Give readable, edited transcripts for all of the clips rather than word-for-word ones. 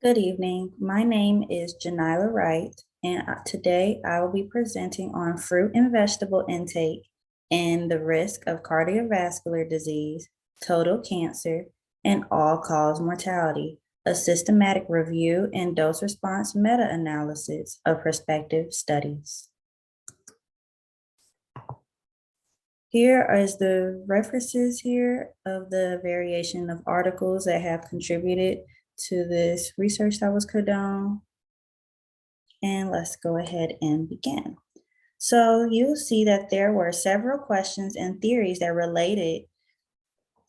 Good evening. My name is Janyla Wright, and today I will be presenting on fruit and vegetable intake and the risk of cardiovascular disease, total cancer, and all-cause mortality, a systematic review and dose-response meta-analysis of prospective studies. Here is the references here of the variation of articles that have contributed to this research that was condoned. And let's go ahead and begin. So you'll see that there were several questions and theories that related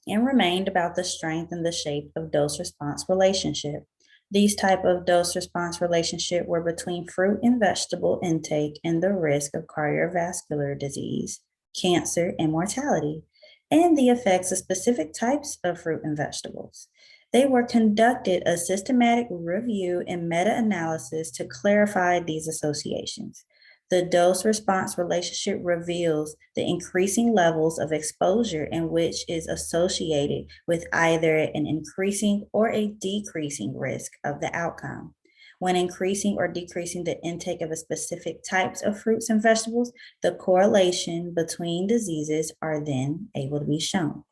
and remained about the strength and the shape of dose-response relationship. These type of dose-response relationship were between fruit and vegetable intake and the risk of cardiovascular disease, cancer, and mortality, and the effects of specific types of fruit and vegetables. They were conducted a systematic review and meta-analysis to clarify these associations. The dose-response relationship reveals the increasing levels of exposure in which is associated with either an increasing or a decreasing risk of the outcome. When increasing or decreasing the intake of a specific types of fruits and vegetables, the correlation between diseases are then able to be shown.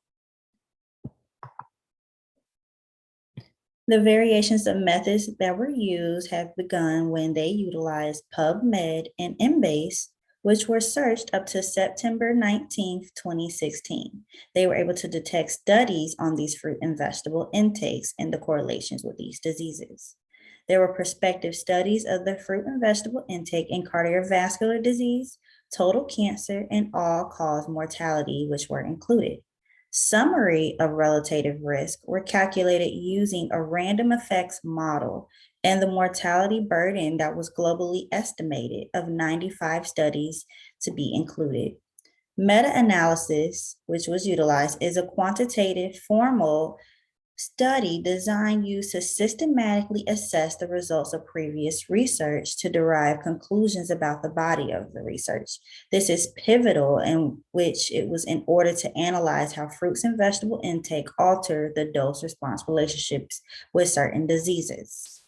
The variations of methods that were used have begun when they utilized PubMed and Embase, which were searched up to September 19th, 2016. They were able to detect studies on these fruit and vegetable intakes and the correlations with these diseases. There were prospective studies of the fruit and vegetable intake in cardiovascular disease, total cancer, and all-cause mortality, which were included. Summary of relative risk were calculated using a random effects model and the mortality burden that was globally estimated of 95 studies to be included. Meta-analysis, which was utilized, is a quantitative formal study designed used to systematically assess the results of previous research to derive conclusions about the body of the research. This is pivotal in which it was in order to analyze how fruits and vegetable intake alter the dose response relationships with certain diseases.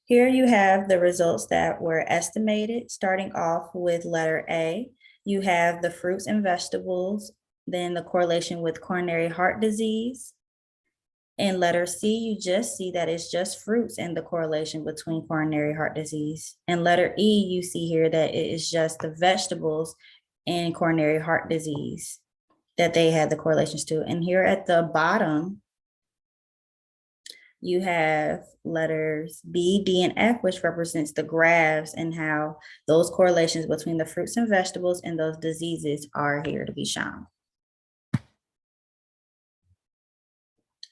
Here you have the results that were estimated, starting off with letter A. You have the fruits and vegetables, then the correlation with coronary heart disease. In letter C, you just see that it's just fruits and the correlation between coronary heart disease. In letter E, you see here that it is just the vegetables and coronary heart disease that they had the correlations to. And here at the bottom, you have letters B, D, and F, which represents the graphs and how those correlations between the fruits and vegetables and those diseases are here to be shown.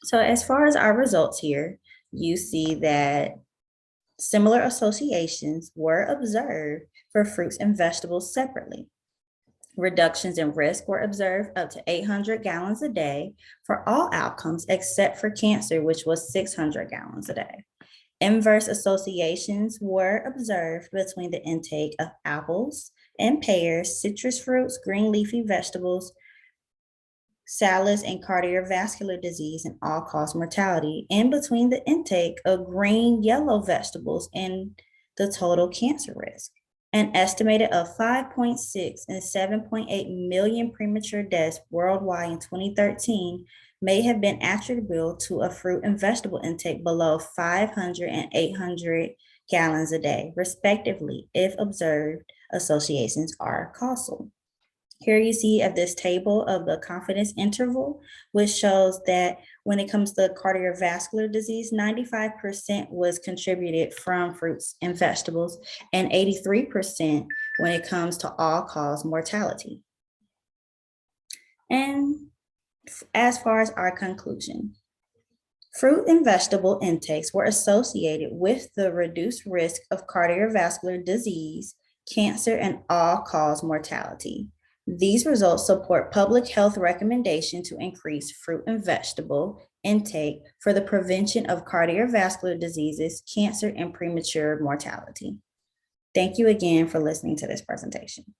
So as far as our results here, you see that similar associations were observed for fruits and vegetables separately. Reductions in risk were observed up to 800 gallons a day for all outcomes except for cancer, which was 600 gallons a day. Inverse associations were observed between the intake of apples and pears, citrus fruits, green leafy vegetables, salads, and cardiovascular disease and all-cause mortality, and between the intake of green, yellow vegetables and the total cancer risk. An estimated of 5.6 and 7.8 million premature deaths worldwide in 2013 may have been attributable to a fruit and vegetable intake below 500 and 800 gallons a day, respectively, if observed associations are causal. Here you see of this table of the confidence interval, which shows that when it comes to cardiovascular disease, 95% was contributed from fruits and vegetables, and 83% when it comes to all-cause mortality. And as far as our conclusion, fruit and vegetable intakes were associated with the reduced risk of cardiovascular disease, cancer, and all-cause mortality. These results support public health recommendation to increase fruit and vegetable intake for the prevention of cardiovascular diseases, cancer, and premature mortality. Thank you again for listening to this presentation.